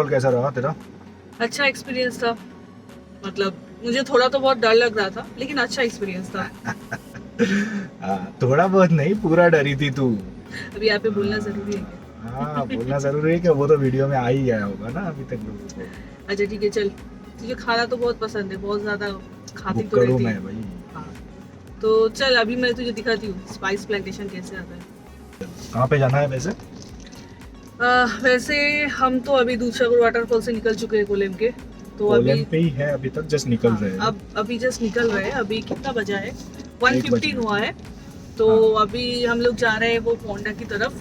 Overall कैसा रहा तेरा? अच्छा एक्सपीरियंस था। मतलब मुझे थोड़ा तो बहुत डर लग रहा था, लेकिन अच्छा एक्सपीरियंस था। थोड़ा बहुत नहीं, पूरा डरी थी तू। अभी यहाँ पे बोलना जरूरी है क्या? हाँ, बोलना जरूरी है कि वो तो वीडियो में आ ही गया होगा ना अभी तक लोगों को। अच्छा ठीक है चल। तुझे खाना तो बहुत पसंद है, बहुत ज्यादा खाती तो भुक्कड़ हूँ रहती मैं है। भाई। हाँ, तो चल अभी मैं तुझे दिखाती हूँ स्पाइस प्लांटेशन कैसे आता है। कहाँ पे जाना है वैसे? वैसे हम तो अभी दूधसागर वाटरफॉल से निकल चुके हैं कोलेम के। तो अभी कोलम पे ही है अभी तक, जस्ट निकल हाँ, रहे हैं। अब अभी जस्ट निकल रहे हैं। अभी कितना बजा है? 1 बज 1:15 गया। हुआ है। तो हाँ। अभी हम लोग जा रहे हैं वो पोंडा की तरफ,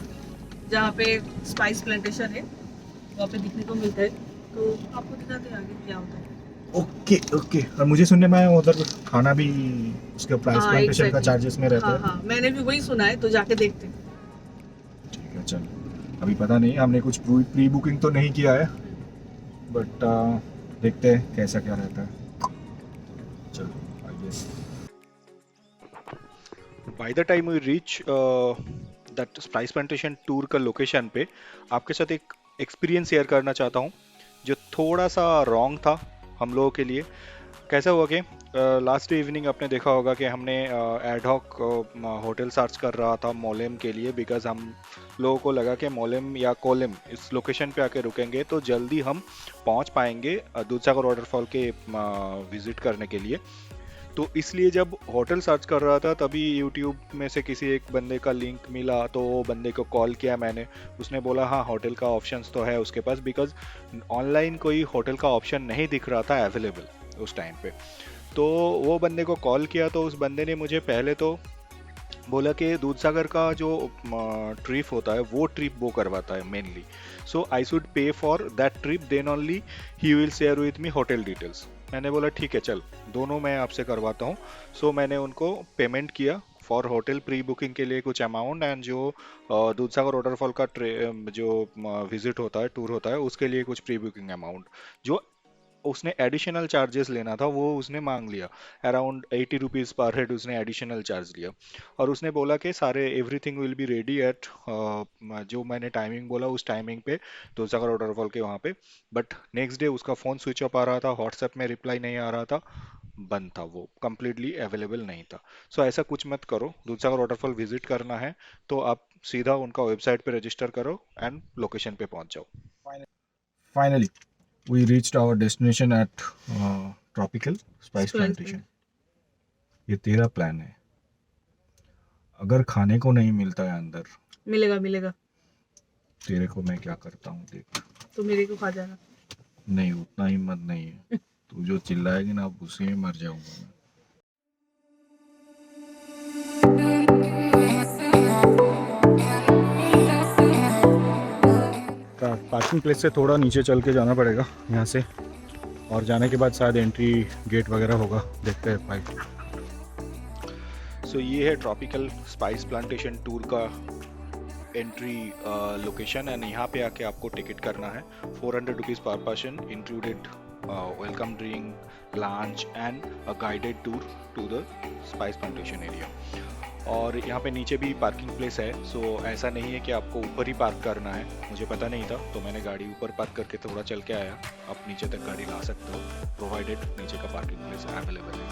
जहाँ पे स्पाइस प्लांटेशन है, वहाँ पे दिखने को मिलता है। तो आपको दिखाते हैं आगे क्या होता है। ओके ओके, और मुझे सुनने में आया उधर खाना भी उसके प्राइस हाँ प्लांटेशन का एग्जैक्टली। चार्जेस में रहता हाँ है। हाँ, मैंने भी वही सुना है, तो जाके देखते हैं। ठीक है चल। अभी पता नहीं, हमने कुछ प्री बुकिंग तो नहीं किया है, बट देखते हैं कैसा क्या रहता है। चल आइए। By the time we reach that spice plantation tour का लोकेशन पे आपके साथ एक एक्सपीरियंस शेयर करना चाहता हूँ जो थोड़ा सा रॉन्ग था हम लोगों के लिए। कैसा हुआ कि लास्ट इवनिंग आपने देखा होगा कि हमने एड हॉक होटल सर्च कर रहा था मोलेम के लिए, बिकॉज हम लोगों को लगा कि मोलेम या कोलेम इस लोकेशन पे आके रुकेंगे तो जल्दी हम पहुंच पाएंगे दूधसागर वाटरफॉल के विजिट करने के लिए। तो इसलिए जब होटल सर्च कर रहा था तभी यूट्यूब में से किसी एक बंदे का लिंक मिला, तो वो बंदे को कॉल किया मैंने। उसने बोला हाँ होटल का ऑप्शंस तो है उसके पास, बिकॉज ऑनलाइन कोई होटल का ऑप्शन नहीं दिख रहा था अवेलेबल उस टाइम पे। तो वो बंदे को कॉल किया तो उस बंदे ने मुझे पहले तो बोला कि दूधसागर का जो ट्रिप होता है वो ट्रिप वो करवाता है mainly, so I should pay for that trip, then only he will share with me hotel details. मैंने बोला ठीक है चल, दोनों मैं आपसे करवाता हूँ। सो मैंने उनको पेमेंट किया फॉर होटल प्री बुकिंग के लिए कुछ अमाउंट, एंड जो दूधसागर वाटरफॉल का जो विजिट होता है टूर होता है उसके लिए कुछ प्री बुकिंग अमाउंट जो उसने एडिशनल चार्जेस लेना था वो उसने मांग लिया। अराउंड 80 रुपीज़ पर हेड उसने एडिशनल चार्ज लिया। और उसने बोला कि सारे everything will be ready eight जो मैंने टाइमिंग बोला उस टाइमिंग पे दूधसागर वाटरफॉल के वहाँ पे। बट नेक्स्ट डे उसका फ़ोन स्विच ऑफ आ रहा था, व्हाट्सएप में रिप्लाई नहीं आ रहा था, बंद था, वो कंप्लीटली अवेलेबल नहीं था। सो ऐसा कुछ मत करो, दूधसागर वाटरफॉल विजिट करना है तो आप सीधा उनका वेबसाइट पे रजिस्टर करो एंड लोकेशन पे पहुंच जाओ। Finally we reached our destination at tropical spice spice plantation. ये तेरा प्लान है। अगर खाने को नहीं मिलता है अंदर, मिलेगा मिलेगा। तेरे को मैं क्या करता हूँ देख। तो मेरे को खा जाना। नहीं, उतना हिम्मत नहीं है। तू जो चिल्लाएगी ना, अब उसी में मर जाऊंगा मैं। पार्किंग प्लेस से थोड़ा नीचे चल के जाना पड़ेगा यहाँ से, और जाने के बाद शायद एंट्री गेट वगैरह होगा, देखते हैं भाई। सो ये है ट्रॉपिकल स्पाइस प्लांटेशन टूर का एंट्री लोकेशन, एंड यहाँ पे आके आपको टिकट करना है 400 rupees per person, included welcome drink, lunch and a guided tour to the spice plantation area. और यहाँ पे नीचे भी पार्किंग प्लेस है, सो ऐसा नहीं है कि आपको ऊपर ही पार्क करना है। मुझे पता नहीं था तो मैंने गाड़ी ऊपर पार्क करके थोड़ा चल के आया। आप नीचे तक गाड़ी ला सकते हो, प्रोवाइडेड नीचे का पार्किंग प्लेस अवेलेबल है।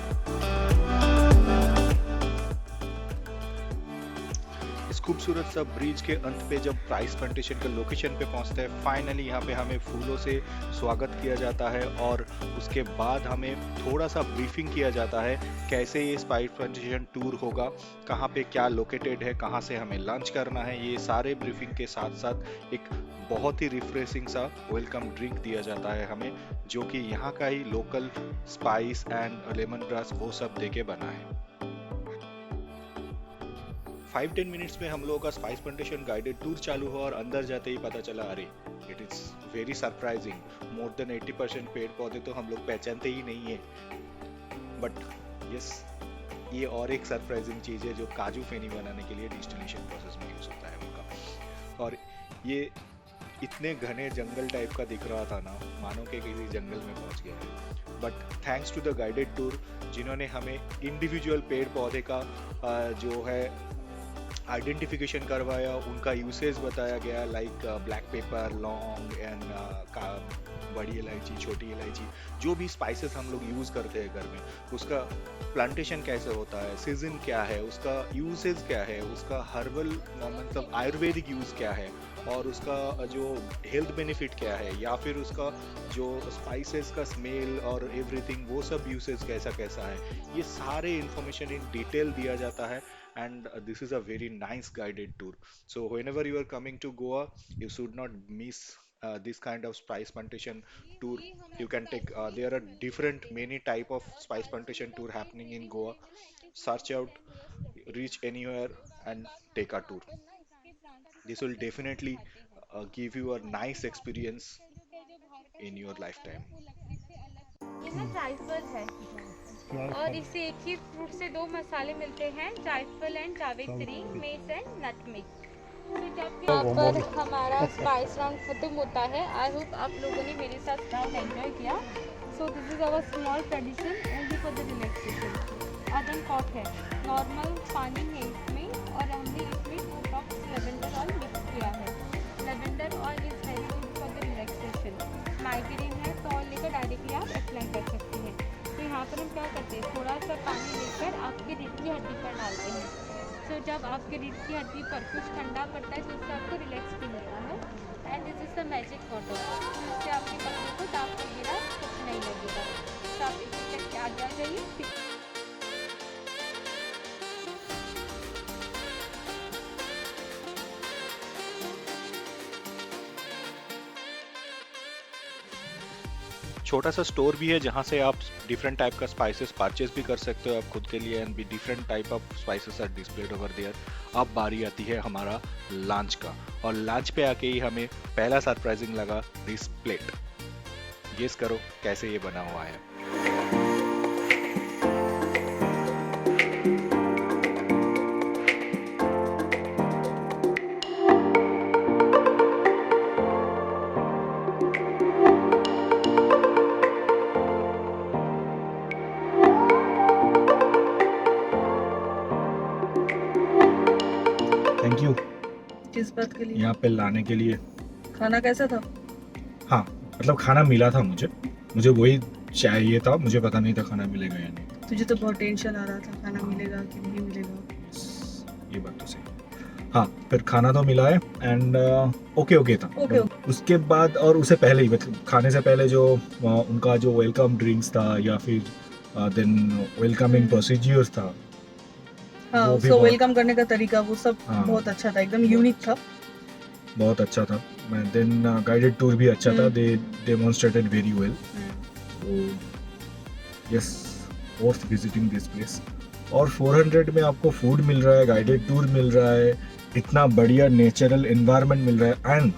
इस खूबसूरत सा ब्रिज के अंत पे जब प्राइस प्लांटेशन के लोकेशन पे पहुंचते हैं, फाइनली यहाँ पे हमें फूलों से स्वागत किया जाता है और उसके बाद हमें थोड़ा सा ब्रीफिंग किया जाता है कैसे ये स्पाइस प्लांटेशन टूर होगा, कहाँ पे क्या लोकेटेड है, कहाँ से हमें लंच करना है। ये सारे ब्रीफिंग के साथ साथ एक बहुत ही रिफ्रेशिंग सा वेलकम ड्रिंक दिया जाता है हमें, जो कि यहाँ का ही local spice and lemon grass वो सब देके बना है। 5-10 मिनट्स में हम लोगों का स्पाइस प्लांटेशन गाइडेड टूर चालू हुआ और अंदर जाते ही पता चला अरे it is very surprising, more than 80% पेड़ पौधे तो हम लोग पहचानते ही नहीं है। बट यस, ये और एक सरप्राइजिंग चीज है जो काजू फेनी बनाने के लिए डिस्टिलेशन प्रोसेस में यूज होता है उनका। और ये इतने घने जंगल टाइप का दिख रहा था ना, मानो कि किसी जंगल में पहुंच गया है। But thanks to the guided tour जिन्होंने हमें इंडिविजुअल पेड़ पौधे का जो है आइडेंटिफिकेशन करवाया, उनका यूसेज बताया गया, लाइक ब्लैक पेपर, लौंग एंड बड़ी इलायची, छोटी इलायची, जो भी स्पाइसेस हम लोग यूज़ करते हैं घर में, उसका प्लांटेशन कैसे होता है, सीजन क्या है, उसका यूसेज क्या है, उसका हर्बल मतलब आयुर्वेदिक यूज़ क्या है, और उसका जो हेल्थ बेनिफिट क्या है, या फिर उसका जो स्पाइसेस का स्मेल और एवरीथिंग वो सब यूसेज कैसा कैसा है, ये सारे इंफॉर्मेशन इन डिटेल दिया जाता है. And this is a very nice guided tour. So whenever you are coming to Goa, you should not miss this kind of spice plantation tour. You can take there are different many type of spice plantation tour happening in Goa. Search out, reach anywhere and take a tour. This will definitely give you a nice experience in your lifetime. ये ना जायफल है और इससे एक ही fruit से दो मसाले मिलते हैं, जायफल एंड जावित्री, मेस एंड नटमेग। तो जब यहाँ पर हमारा स्पाइस राउंड खत्म होता है, आई होप आप लोगों ने मेरे साथ राउंड एंजॉय किया। So this is our small tradition only for the relaxation. अदन कॉक है, नॉर्मल पानी है इसमें, और हमने इसमें 2 ड्रॉप्स लेवेंडर ऑयल मिक्स किया है। Lavender oil is very good for the relaxation. Migraine है तो ऑयल लेकर डायरेक्टली आप अप्लाई कर सकते हैं। तो यहाँ पर हम क्या करते हैं, थोड़ा सा पानी लेकर आपकी रीढ़ की हड्डी पर डालते हैं। तो जब आपकी रीढ़ की हड्डी पर कुछ ठंडा पड़ता है तो उससे आपको रिलैक्स भी मिलता है। And this is the magic water, तो इससे आपके पत्नी को दांत वगैरह कुछ नहीं लगेगा। तो आप इसी करके आगे आ जाइए। छोटा सा स्टोर भी है जहाँ से आप डिफरेंट टाइप का स्पाइसेस परचेज भी कर सकते हो आप खुद के लिए, एंड भी different type of spices are displayed over there. अब बारी आती है हमारा लंच का, और लंच पे आके ही हमें पहला सरप्राइजिंग लगा दिस प्लेट। गेस करो कैसे ये बना हुआ है। थैंक यू किस बात के लिए? यहाँ पे लाने के लिए। खाना कैसा था? हाँ मतलब खाना मिला था मुझे वही चाहिए था, मुझे पता नहीं था खाना मिलेगा या नहीं। तुझे तो बहुत टेंशन आ रहा था खाना मिलेगा कि नहीं मिलेगा। ये बात तो सही। हाँ फिर खाना तो मिला है एंड ओके था। ओके। उसके बाद और उससे पहले ही मतलब खाने से पहले जो उनका जो वेलकम ड्रिंक्स था या फिर देन वेलकमिंग प्रोसीजियर्स था, हाँ, वो भी सो बहुत- वेलकम करने का तरीका वो सब हाँ। बहुत अच्छा था, एकदम यूनिक था। बहुत अच्छा था। देन गाइडेड टूर भी अच्छा था, they demonstrated very well. Yes, worth visiting this place. और 400 में आपको फूड मिल रहा है, गाइडेड टूर मिल रहा है, इतना बढ़िया नेचुरल एनवायरनमेंट मिल रहा है। एंड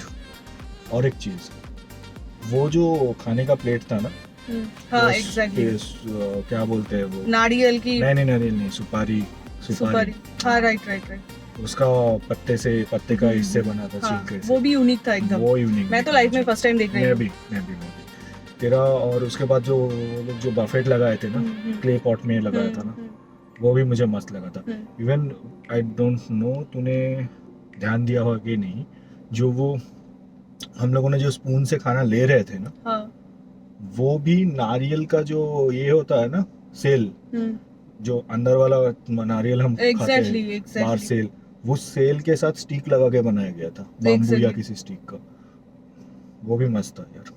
और एक चीज, वो जो खाने का प्लेट था ना, हाँ वो एग्जैक्टली, क्या बोलते हैं वो, नारियल की नहीं, सुपारी। सुपारी। हाँ राइट। उसका पत्ते का इससे बना था, हाँ, छिलके वो से। भी यूनिक था एकदम। वो यूनिक। मैं तो लाइफ में फर्स्ट टाइम देख रही मैं हूँ। भी तेरा। और उसके बाद जो लोग जो बफेट लगाए थे ना, क्ले पॉट में लगाया था ना, वो भी मुझे मस्त लगा था। इवन आई डोंट नो तूने ध्यान दिया होगा कि नहीं, जो वो हम लोगों ने जो स्पून से खाना ले रहे थे ना, हाँ। वो भी नारियल का जो ये होता है ना, सेल, जो अंदर वाला नारियल हम खाते हैं, बाहर सेल, वो सेल के साथ स्टिक लगा के बनाया गया था, बाम्बू या किसी स्टिक का। वो भी मस्त था यार।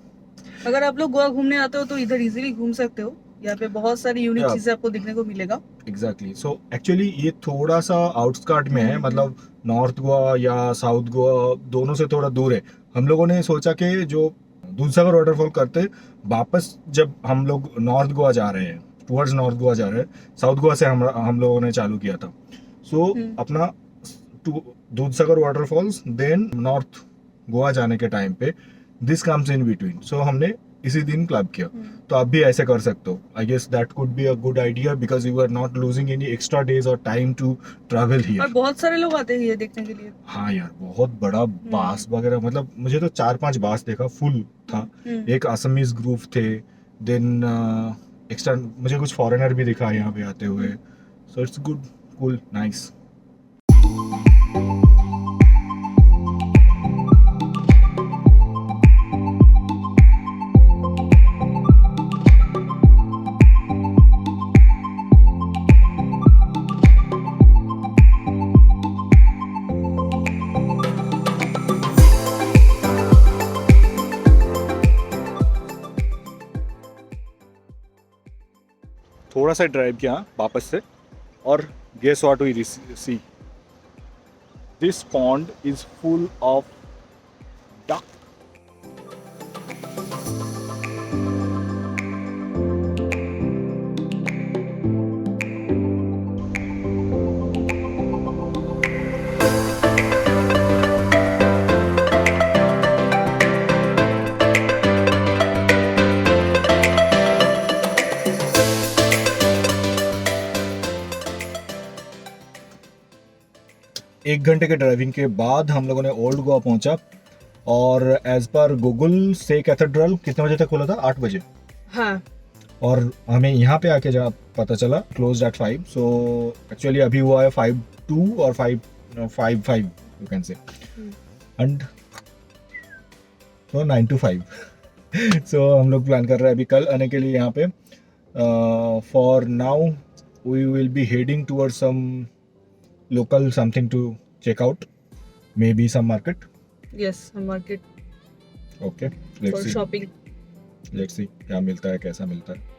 अगर आप लोग गोवा घूमने आते हो तो इधर इजीली घूम सकते हो, यहाँ पे बहुत सारी यूनिक चीजें आपको देखने को मिलेगा। एग्जैक्टली। सो एक्चुअली ये थोड़ा सा आउटस्कर्ट में है, मतलब नॉर्थ गोवा या साउथ गोवा दोनों से थोड़ा दूर है। हम लोगों ने सोचा कि जो दूधसागर वाटरफॉल करते वापस जब हम लोग नॉर्थ गोवा जा रहे हैं, टुवर्ड्स नॉर्थ गोवा जा रहे हैं, साउथ गोवा से हम लोगों ने चालू किया था। सो अपना Dudhsagar waterfalls then north Goa जाने के टाइम पे this comes in between. So हमने इसी दिन क्लब किया। तो आप भी ऐसे कर सकते हो। I guess that could be a good idea because you are not losing any extra days और टाइम टू ट्रैवल और हियर। बहुत सारे लोग आते हैं ये देखने के लिए। हाँ यार, बहुत बड़ा बास वगैरह, मतलब मुझे तो 4-5 बास देखा, फुल था। एक असमीज ग्रुप थे, देन एक्स्ट्रा मुझे कुछ फॉरेनर भी दिखा यहाँ पे आते हुए। So it's good, cool, nice. थोड़ा सा ड्राइव किया वापस से, और guess what we see, this pond is full of duck. एक घंटे के ड्राइविंग के बाद हम लोगों ने ओल्ड गोवा पहुंचा, और एज पर गूगल से कैथेड्रल कितने बजे तक खुला था? 8 बजे. हाँ, और हमें यहाँ पे आके जहाँ पता चला क्लोज एट 5. सो एक्चुअली अभी हुआ है 5:02 और 5:55 you can say, and so 9 to 5. सो हम लोग प्लान कर रहे हैं अभी कल आने के लिए यहाँ पे. For now we will be heading towards some local something to check out, maybe some market. yes, market okay, for let's see, shopping. Let's see क्या मिलता है, कैसा मिलता है.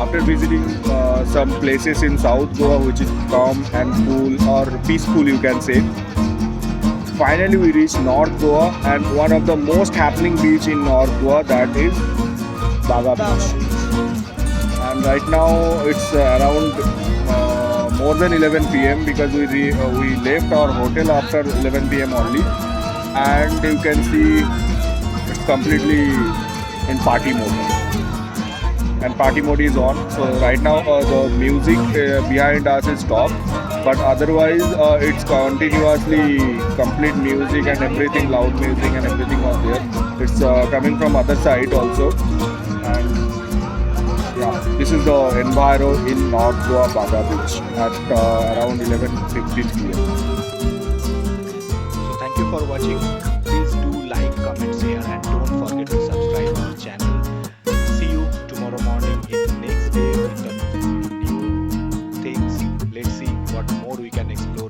After visiting some places in South Goa which is calm and cool or peaceful you can say, finally we reached North Goa and one of the most happening beach in North Goa, that is Baga Beach. And right now it's around more than 11 p.m. because we left our hotel after 11 p.m. only, and you can see it's completely in party mode. And party mode is on, so right now the music behind us is stopped, but otherwise it's continuously complete music and everything, loud music and everything was there. It's coming from other side also, and yeah, this is the enviro in North Goa Baga Beach at around 11:15 p.m. So thank you for watching. Please do like, comment, share, and don't forget to subscribe our channel. See you tomorrow morning in next day with the new things. Let's see what more we can explore.